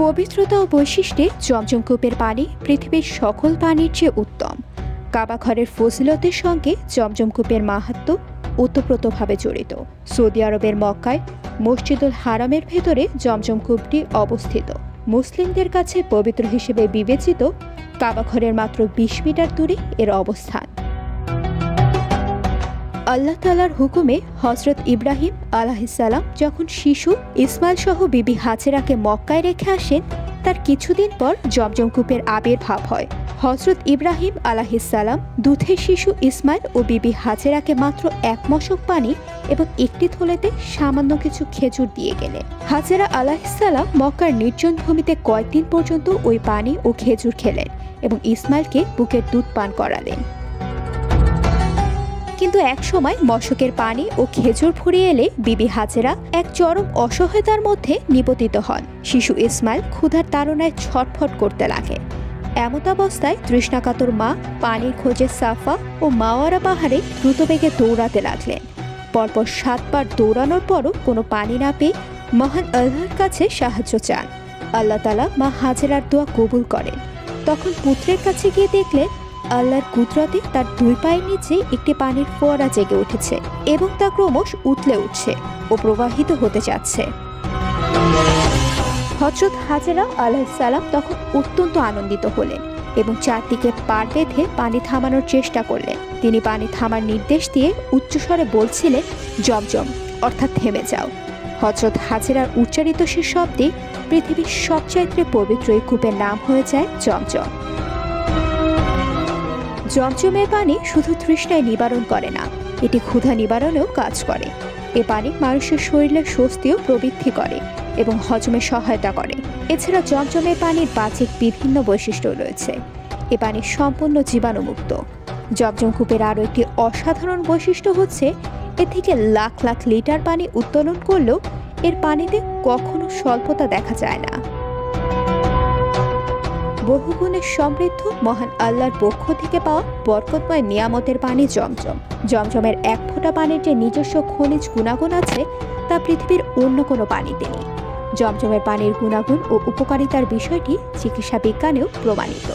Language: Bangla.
পবিত্রতা ও বৈশিষ্ট্যে জমজম কূপের পানি পৃথিবীর সকল পানির চেয়ে উত্তম। কাবা ঘরের ফজিলতের সঙ্গে জমজম কূপের মাহাত্ম্য ওতপ্রোতভাবে জড়িত। সৌদি আরবের মক্কায় মসজিদুল হারামের ভেতরে জমজম কূপটি অবস্থিত। মুসলিমদের কাছে পবিত্র হিসেবে বিবেচিত কাবা ঘরের মাত্র ২০ মিটার দূরে এর অবস্থান। আল্লাহ তাআলার হুকুমে হযরত ইব্রাহিম আলাইহিসসালাম যখন শিশু ইসমাইল সহ বিবি হাজেরাকে মক্কায় রেখে আসেন, তার কিছুদিন পর জমজম কূপের আবির্ভাব হয়। হযরত ইব্রাহিম আলাইহিসসালাম দুধের শিশু ইসমাইল ও বিবি হাজেরাকে মাত্র ১ মশক পানি এবং একটি থলেতে সামান্য কিছু খেজুর দিয়ে গেলেন। হাজেরা আলাইহিসসালাম মক্কার নির্জন ভূমিতে কয়েকদিন পর্যন্ত ওই পানি ও খেজুর খেলেন এবং ইসমাইলকে বুকের দুধ পান করালেন। কিন্তু এক সময় মশকের পানি ও খেজুর ফুরিয়ে এলে বিবি হাজেরা এক চরম অসহায়তার মধ্যে নিপতিত হন। শিশু ইসমাইল ক্ষুধার তাড়নায় ছটফট করতে লাগে। এমতাবস্থায় তৃষ্ণাকাতর মা পানির খোঁজে সাফা ও মাওয়ারা পাহাড়ে দ্রুতবেগে দৌড়াতে লাগলেন। পরপর ৭ বার দৌড়ানোর পরও কোনো পানি না পেয়ে মহান আল্লাহর কাছে সাহায্য চান। আল্লাহ তাআলা মা হাজেরার দোয়া কবুল করেন। তখন পুত্রের কাছে গিয়ে দেখলেন আল্লাহর কুদরতে তার ২ পায়ের নিচে একটি পানির ফোয়ারা জেগে উঠেছে এবং তা ক্রমশ উতলে উঠছে ও প্রবাহিত হতে যাচ্ছে। হযরত হাজেরা আলাইহিসসালাম তখন অত্যন্ত আনন্দিত হলেন এবং চারদিকে পাড় বেঁধে পানি থামানোর চেষ্টা করলেন। তিনি পানি থামার নির্দেশ দিয়ে উচ্চস্বরে বলছিলেন, জমজম, অর্থাৎ থেমে যাও। হযরত হাজেরার উচ্চারিত সে শব্দে পৃথিবীর সবচাইতে পবিত্র এই কূপের নাম হয়ে যায় জমজম। জমজমের পানি শুধু তৃষ্ণায় নিবারণ করে না, এটি ক্ষুধা নিবারণেও কাজ করে। এ পানি মানুষের শরীরের স্বস্তিও প্রবৃদ্ধি করে এবং হজমে সহায়তা করে। এছাড়া জমজমের পানির বাহ্যিক বিভিন্ন বৈশিষ্ট্য রয়েছে। এ পানি সম্পূর্ণ জীবাণুমুক্ত। জমজম কূপের আরও একটি অসাধারণ বৈশিষ্ট্য হচ্ছে, এ থেকে লাখ লাখ লিটার পানি উত্তোলন করলেও এর পানিতে কখনো স্বল্পতা দেখা যায় না। বহুগুণে সমৃদ্ধ মহান আল্লাহর পক্ষ থেকে পাওয়া বরকতময় নিয়ামতের পানি জমজম। জমজমের ১ ফোঁটা পানির যে নিজস্ব খনিজ গুণাগুণ আছে তা পৃথিবীর অন্য কোনো পানিতে নেই। জমজমের পানির গুণাগুণ ও উপকারিতার বিষয়টি চিকিৎসা বিজ্ঞানেও প্রমাণিত।